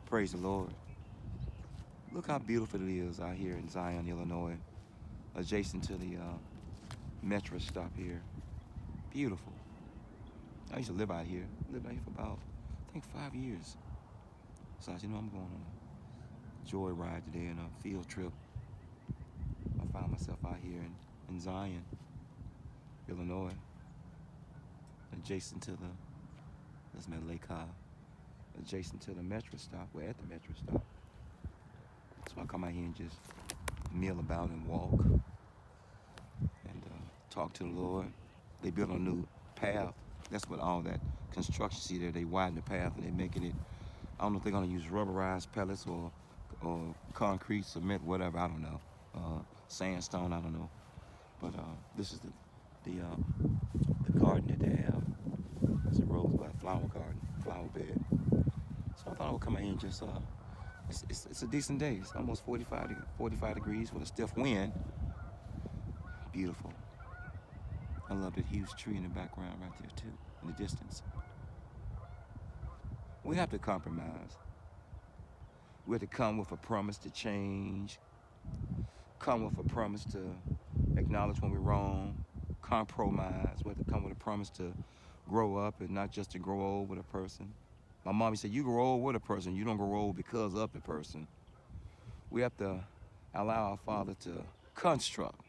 Praise the Lord. Look how beautiful it is out here in Zion, Illinois, adjacent to the metro stop here. Beautiful. I used to live out here. Lived out here for about, I think, 5 years. So I said, I'm going on a joy ride today and a field trip. I found myself out here in Zion, Illinois, adjacent to the, that's my Lake High, adjacent to the metro stop. We're at the metro stop. So I come out here and just mill about and walk and talk to the Lord. They built a new path. That's what all that construction, see there, they widen the path and they're making it, I don't know if they're gonna use rubberized pellets or concrete, cement, whatever, I don't know. Sandstone, I don't know. But this is the garden that they have. It's a rosebud flower garden, flower bed. So I thought I would come out here and just, it's a decent day. It's almost 45 degrees with a stiff wind. Beautiful. I love that huge tree in the background right there too, in the distance. We have to compromise. We have to come with a promise to change, come with a promise to acknowledge when we're wrong, compromise. We have to come with a promise to grow up and not just to grow old with a person. My mommy said, you grow old with a person, you don't grow old because of the person. We have to allow our Father to construct,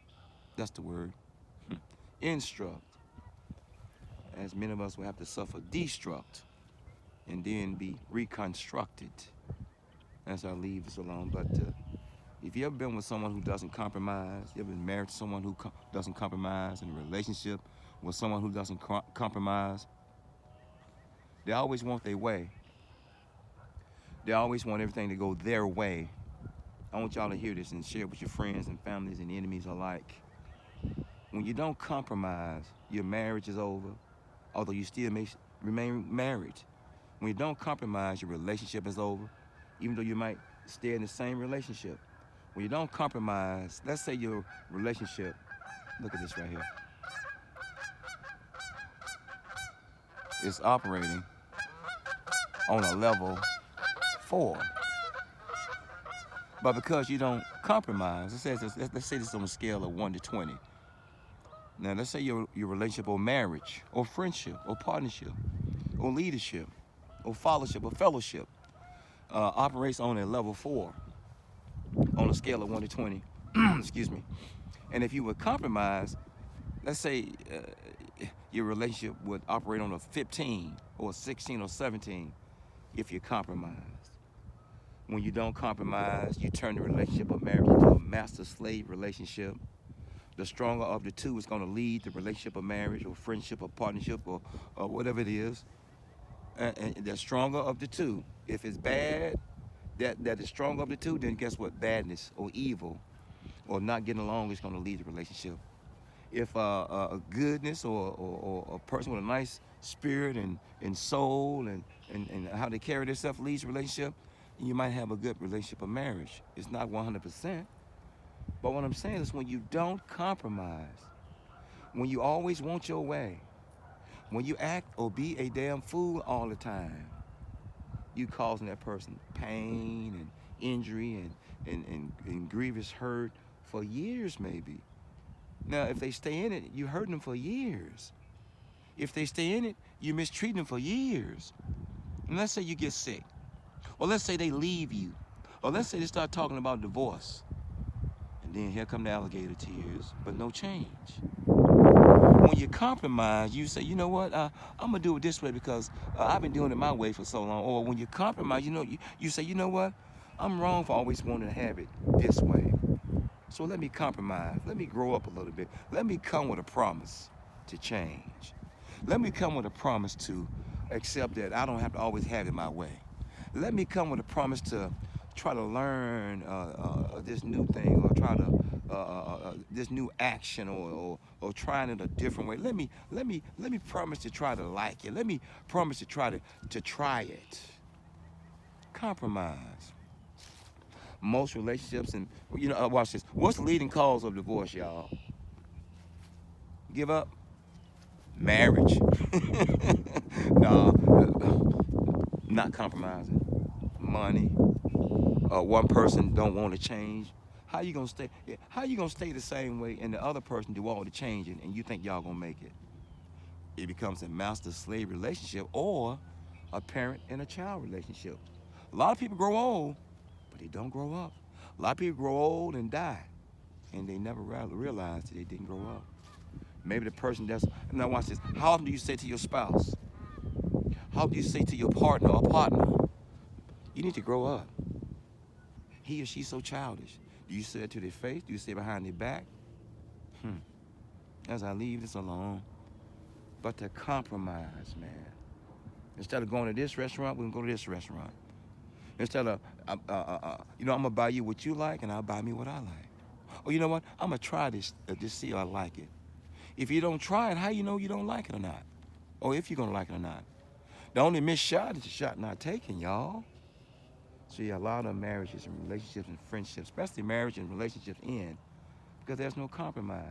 that's the word, instruct. As many of us will have to suffer destruct and then be reconstructed. As I leave this alone. But if you ever been with someone who doesn't compromise, you ever been married to someone who doesn't compromise, in a relationship with someone who doesn't compromise, they always want their way. They always want everything to go their way. I want y'all to hear this and share it with your friends and families and enemies alike. When you don't compromise, your marriage is over, although you still may remain married. When you don't compromise, your relationship is over, even though you might stay in the same relationship. When you don't compromise, let's say your relationship, look at this right here, is operating on a level 4. But because you don't compromise, let's say this on a scale of 1 to 20. Now, let's say your relationship or marriage or friendship or partnership or leadership or fellowship operates on a level 4 on a scale of 1 to 20. Excuse me. And if you would compromise, let's say your relationship would operate on a 15 or a 16 or 17 if you compromise. When you don't compromise, you turn the relationship of marriage into a master-slave relationship. The stronger of the two is going to lead the relationship of marriage or friendship or partnership or whatever it is. And the stronger of the two. If it's bad, that is stronger of the two, then guess what? Badness or evil or not getting along is going to lead the relationship. If a goodness or a person with a nice spirit and soul and how they carry themselves leads the relationship, you might have a good relationship of marriage. It's not 100%. But what I'm saying is when you don't compromise, when you always want your way, when you act or be a damn fool all the time, you causing that person pain and injury and grievous hurt for years maybe. Now, if they stay in it, you hurting them for years. If they stay in it, you mistreating them for years. And let's say you get sick, or let's say they leave you, or let's say they start talking about divorce. And then here come the alligator tears, but no change. When you compromise, you say, you know what, I'm gonna do it this way because I've been doing it my way for so long. Or when you compromise, you say, you know what, I'm wrong for always wanting to have it this way. So let me compromise. Let me grow up a little bit. Let me come with a promise to change. Let me come with a promise to accept that I don't have to always have it my way. Let me come with a promise to try to learn this new thing or try to this new action or trying it a different way. Let me promise to try to like it. Let me promise to try it. Compromise. Most relationships and watch this. What's the leading cause of divorce, y'all? Give up? Marriage. No, not compromising. money, one person don't want to change. How you gonna stay? How you gonna stay the same way and the other person do all the changing and you think y'all gonna make it? It becomes a master-slave relationship or a parent and a child relationship. A lot of people grow old, but they don't grow up. A lot of people grow old and die, and they never realize that they didn't grow up. Maybe the person that's, now watch this. How often do you say to your spouse? How often do you say to your partner or partner, you need to grow up? He or she's so childish. Do you say it to their face? Do you say it behind their back? As I leave this alone, but to compromise, man. Instead of going to this restaurant, we can go to this restaurant. Instead of, I'm gonna buy you what you like, and I'll buy me what I like. Or you know what? I'm gonna try this, just see if I like it. If you don't try it, how you know you don't like it or not? Or if you're gonna like it or not? The only missed shot is the shot not taken, y'all. So yeah, a lot of marriages and relationships and friendships, especially marriage and relationships, end because there's no compromise.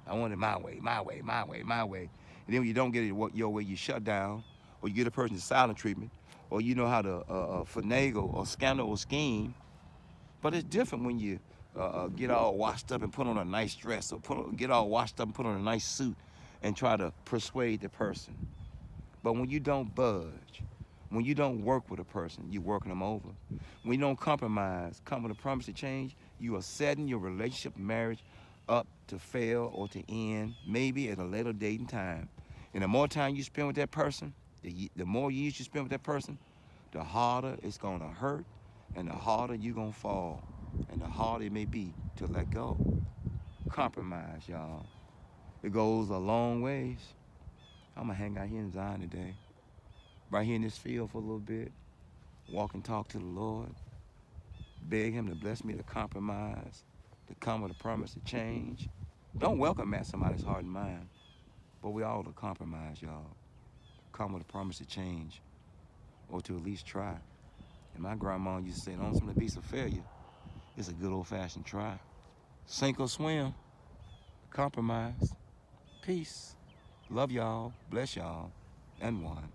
I want it my way, my way, my way, my way. And then when you don't get it your way, you shut down, or you get a person silent treatment, or you know how to finagle or scandal or scheme. But it's different when you get all washed up and put on a nice dress, or get all washed up and put on a nice suit and try to persuade the person. But when you don't budge, when you don't work with a person, you're working them over. When you don't compromise, come with a promise to change, you are setting your relationship, marriage up to fail or to end, maybe at a later date and time. And the more time you spend with that person, the more years you spend with that person, the harder it's gonna hurt, and the harder you're gonna fall, and the harder it may be to let go. Compromise, y'all. It goes a long ways. I'm gonna hang out here in Zion today, right here in this field for a little bit, walk and talk to the Lord, beg him to bless me to compromise, to come with a promise to change. Don't welcome at somebody's heart and mind, but we all to compromise, y'all. Come with a promise to change, or to at least try. And my grandma used to say, the only something that beats a failure is a good old-fashioned try. Sink or swim, compromise, peace. Love y'all, bless y'all, and one.